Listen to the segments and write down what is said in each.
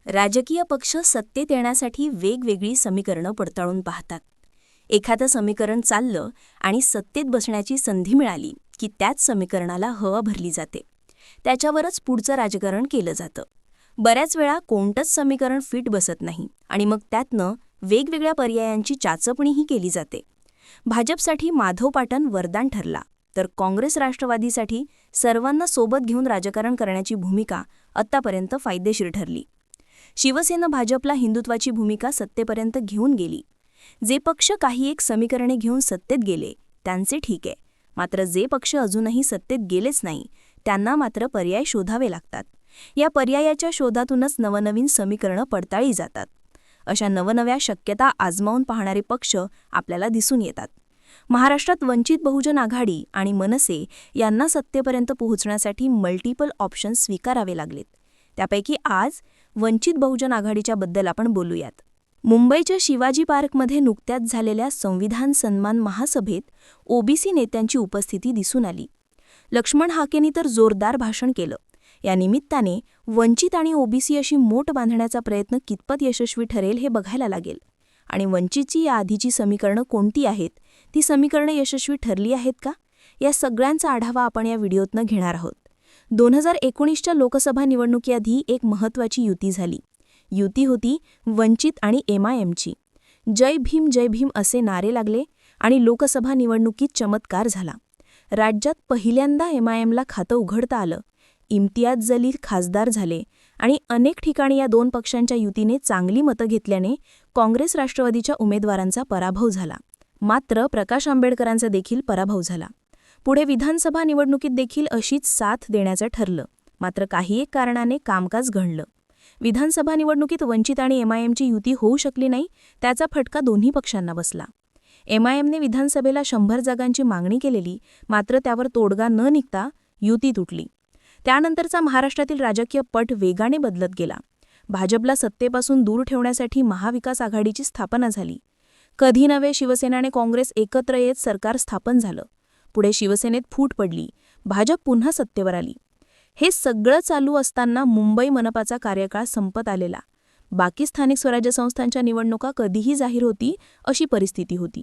राजकीय पक्ष सत्तेत येण्यासाठी वेगवेगळी समीकरणं पडताळून पाहतात. एखादं समीकरण चाललं आणि सत्तेत बसण्याची संधी मिळाली की त्याच समीकरणाला हवा भरली जाते. त्याच्यावरच पुढचं राजकारण केलं जातं. बऱ्याच वेळा कोणतंच समीकरण फिट बसत नाही आणि मग त्यातनं वेगवेगळ्या पर्यायांची चाचपणीही केली जाते. भाजपसाठी माधव पाटण वरदान ठरला, तर काँग्रेस राष्ट्रवादीसाठी सर्वांना सोबत घेऊन राजकारण करण्याची भूमिका आत्तापर्यंत फायदेशीर ठरली. शिवसेना भाजपला हिंदुत्वाची भूमिका सत्तेपर्यंत घेऊन गेली. जे पक्ष काही एक समीकरणे घेऊन सत्तेत गेले त्यांचे ठीक आहे, मात्र जे पक्ष अजूनही सत्तेत गेलेच नाही त्यांना मात्र पर्याय शोधावे लागतात. या पर्यायाच्या शोधातूनच नवनवीन समीकरणं पडताळली जातात. अशा नवनव्या शक्यता आजमावून पाहणारे पक्ष आपल्याला दिसून येतात. महाराष्ट्रात वंचित बहुजन आघाडी आणि मनसे यांना सत्तेपर्यंत पोहोचण्यासाठी मल्टिपल ऑप्शन्स स्वीकारावे लागलेत. त्यापैकी आज वंचित बहुजन आघाडीच्या बद्दल आपण बोलूयात. मुंबईच्या शिवाजी पार्कमध्ये नुकत्याच झालेल्या संविधान सन्मान महासभेत ओबीसी नेत्यांची उपस्थिती दिसून आली. लक्ष्मण हाकेंनी तर जोरदार भाषण केलं. या निमित्ताने वंचित आणि ओबीसी अशी मोट बांधण्याचा प्रयत्न कितपत यशस्वी ठरेल हे बघायला लागेल. आणि वंचितची या आधीची समीकरणं कोणती आहेत, ती समीकरणं यशस्वी ठरली आहेत का, या सगळ्यांचा आढावा आपण या व्हिडिओतनं घेणार आहोत. 2019च्या लोकसभा निवडणुकीआधी एक महत्त्वाची युती झाली. युती होती वंचित आणि MIMची. जय भीम असे नारे लागले आणि लोकसभा निवडणुकीत चमत्कार झाला. राज्यात पहिल्यांदा MIMला खातं उघडता आलं. इम्तियाज जलील खासदार झाले आणि अनेक ठिकाणी या दोन पक्षांच्या युतीने चांगली मतं घेतल्याने काँग्रेस राष्ट्रवादीच्या उमेदवारांचा पराभव झाला. मात्र प्रकाश आंबेडकरांचा देखील पराभव झाला. पुढे विधानसभा निवडणुकीत देखील अशीच साथ देण्याचं ठरलं. मात्र काही एक कारणाने कामकाज घडलं. विधानसभा निवडणुकीत वंचित आणि MIMची युती होऊ शकली नाही, त्याचा फटका दोन्ही पक्षांना बसला. MIMने विधानसभेला 100 जागांची मागणी केलेली, मात्र त्यावर तोडगा न निघता युती तुटली. त्यानंतरचा महाराष्ट्रातील राजकीय पट वेगाने बदलत गेला. भाजपला सत्तेपासून दूर ठेवण्यासाठी महाविकास आघाडीची स्थापना झाली. कधी नव्हे शिवसेना आणि काँग्रेस एकत्र येत सरकार स्थापन झालं. पुढे शिवसेनेत फूट पडली. भाजप पुन्हा सत्तेवर आली. हे सगळं चालू असताना मुंबई मनपाचा कार्यकाळ संपत आलेला. बाकी स्थानिक स्वराज्य संस्थांच्या निवडणुका कधीही जाहीर होती अशी परिस्थिती होती.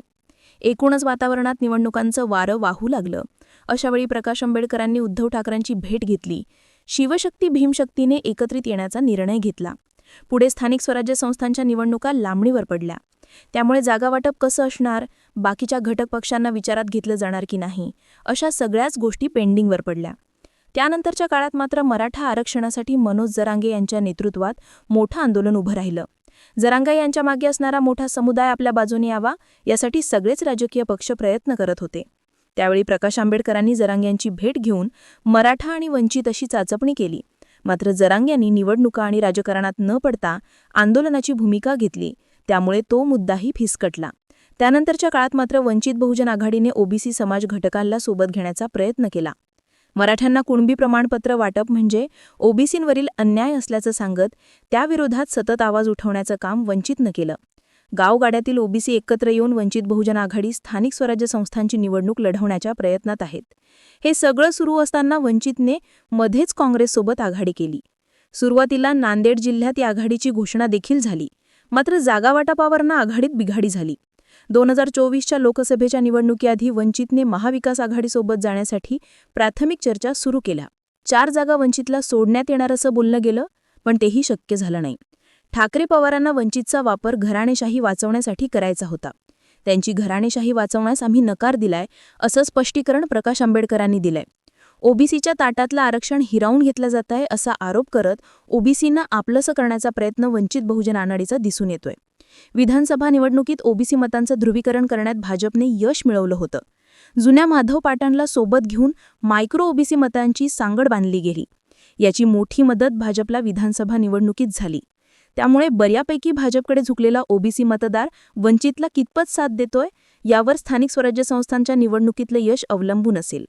एकूणच वातावरणात निवडणुकांचं वारं वाहू लागलं. अशावेळी प्रकाश आंबेडकरांनी उद्धव ठाकरेंची भेट घेतली. शिवशक्ती भीमशक्तीने एकत्रित येण्याचा निर्णय घेतला. पुढे स्थानिक स्वराज्य संस्थांच्या निवडणुका लांबणीवर पडल्या. त्यामुळे जागावाटप कसं असणार, बाकीच्या घटक पक्षांना विचारात घेतलं जाणार की नाही, अशा सगळ्याच गोष्टी पेंडिंगवर पडल्या. त्यानंतरच्या काळात मात्र मराठा आरक्षणासाठी मनोज जरांगे यांच्या नेतृत्वात मोठं आंदोलन उभं राहिलं. जरांगे यांच्या मागे असणारा मोठा समुदाय आपल्या बाजूने यावा यासाठी सगळेच राजकीय पक्ष प्रयत्न करत होते. त्यावेळी प्रकाश आंबेडकरांनी जरांगे यांची भेट घेऊन मराठा आणि वंचित अशी चाचपणी केली. मात्र जरांगे यांनी निवडणुका आणि राजकारणात न पडता आंदोलनाची भूमिका घेतली. त्यामुळे तो मुद्दाही फिसकटला. त्यानंतरच्या काळात मात्र वंचित बहुजन आघाडीने ओबीसी समाज घटकांना सोबत घेण्याचा प्रयत्न केला. मराठ्यांना कुणबी प्रमाणपत्र वाटप म्हणजे ओबीसींवरील अन्याय असल्याचं सांगत त्याविरोधात सतत आवाज उठवण्याचं काम वंचितनं केलं. गावगाड्यातील ओबीसी एकत्र येऊन वंचित बहुजन आघाडी स्थानिक स्वराज्य संस्थांची निवडणूक लढवण्याच्या प्रयत्नात आहेत. हे सगळं सुरू असताना वंचितने मध्येच काँग्रेससोबत आघाडी केली. सुरुवातीला नांदेड जिल्ह्यात या आघाडीची घोषणा देखील झाली. मात्र जागावाटपावरनं आघाडीत बिघाडी झाली. 2024च्या लोकसभेच्या निवडणुकीआधी वंचितने महाविकास आघाडीसोबत जाण्यासाठी प्राथमिक चर्चा सुरू केल्या. 4 जागा वंचितला सोडण्यात येणार असं बोललं गेलं, पण तेही शक्य झालं नाही. ठाकरे पवारांना वंचितचा वापर घराणेशाही वाचवण्यासाठी करायचा होता. त्यांची घराणेशाही वाचवण्यास आम्ही नकार दिलाय असं स्पष्टीकरण प्रकाश आंबेडकरांनी दिलंय. ओबीसीच्या ताटातलं आरक्षण हिरावून घेतलं जात आहे असा आरोप करत ओबीसींना आपलंसं करण्याचा प्रयत्न वंचित बहुजन आघाडीचा दिसून येतोय. विधानसभा निवडणुकीत ओबीसी मतांचं ध्रुवीकरण करण्यात भाजपने यश मिळवलं होतं. जुन्या माधव पाटणला सोबत घेऊन मायक्रो ओबीसी मतांची सांगड बांधली गेली. याची मोठी मदत भाजपला विधानसभा निवडणुकीत झाली. त्यामुळे बऱ्यापैकी भाजपकडे झुकलेला ओबीसी मतदार वंचितला कितपत साथ देतोय यावर स्थानिक स्वराज्य संस्थांच्या निवडणुकीतलं यश अवलंबून असेल.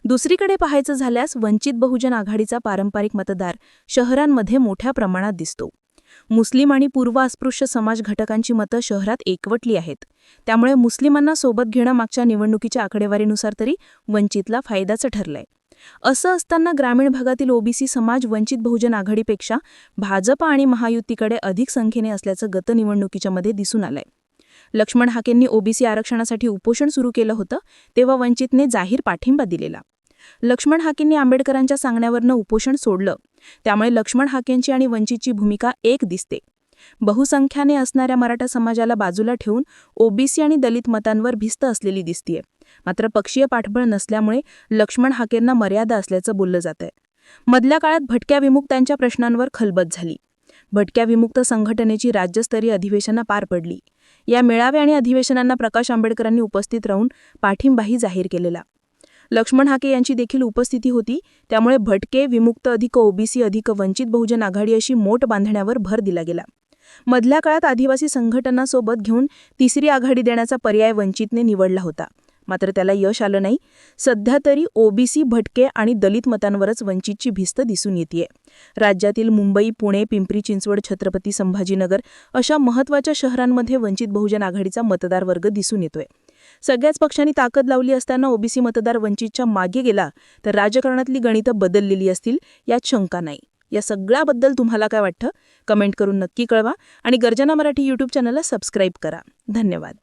दुसरीकडे पाहायचं झाल्यास वंचित बहुजन आघाडीचा पारंपरिक मतदार शहरांमध्ये मोठ्या प्रमाणात दिसतो. मुस्लिम आणि पूर्व अस्पृश्य समाज घटकांची मतं शहरात एकवटली आहेत. त्यामुळे मुस्लिमांना सोबत घेणं मागच्या निवडणुकीच्या आकडेवारीनुसार तरी वंचितला फायद्याचं ठरलंय. असं असताना ग्रामीण भागातील ओबीसी समाज वंचित बहुजन आघाडीपेक्षा भाजप आणि महायुतीकडे अधिक संख्येने असल्याचं गत निवडणुकीच्या मध्ये दिसून आलंय. लक्ष्मण हाकेंनी ओबीसी आरक्षणासाठी उपोषण सुरू केलं होतं तेव्हा वंचितने जाहीर पाठिंबा दिलेला. लक्ष्मण हाकेंनी आंबेडकरांच्या सांगण्यावरनं उपोषण सोडलं. त्यामुळे लक्ष्मण हाकेंची आणि वंचितची भूमिका एक दिसते. बहुसंख्याने असणाऱ्या मराठा समाजाला बाजूला ठेवून ओबीसी आणि दलित मतांवर भिस्त असलेली दिसतीये. मात्र पक्षीय पाठबळ नसल्यामुळे लक्ष्मण हाकेंना मर्यादा असल्याचं बोललं जातंय. मधल्या काळात भटक्या विमुक्तांच्या प्रश्नांवर खलबत झाली. भटक्या विमुक्त संघटनेची राज्यस्तरीय अधिवेशनं पार पडली. या मेळावे आणि अधिवेशनांना प्रकाश आंबेडकरांनी उपस्थित राहून पाठिंबाही जाहीर केलेला. लक्ष्मण हाके यांची देखील उपस्थिती होती. त्यामुळे भटके विमुक्त अधिक ओबीसी अधिक वंचित बहुजन आघाडी अशी मोट बांधण्यावर भर दिला गेला. मधल्या काळात आदिवासी संघटनांसोबत घेऊन तिसरी आघाडी देण्याचा पर्याय वंचितने निवडला होता. मात्र त्याला यश आलं नाही. सध्या तरी ओबीसी, भटके आणि दलित मतांवरच वंचितची भिस्त दिसून येतेय. राज्यातील मुंबई, पुणे, पिंपरी चिंचवड, छत्रपती संभाजीनगर अशा महत्त्वाच्या शहरांमध्ये वंचित बहुजन आघाडीचा मतदार वर्ग दिसून येतोय. सगळ्याच पक्षांनी ताकद लावली असताना ओबीसी मतदार वंचितच्या मागे गेला तर राजकारणातली गणितं बदललेली असतील यात शंका नाही. या सगळ्याबद्दल तुम्हाला काय वाटतं? कमेंट करून नक्की कळवा आणि गर्जना मराठी यूट्यूब चॅनलला सबस्क्राईब करा. धन्यवाद.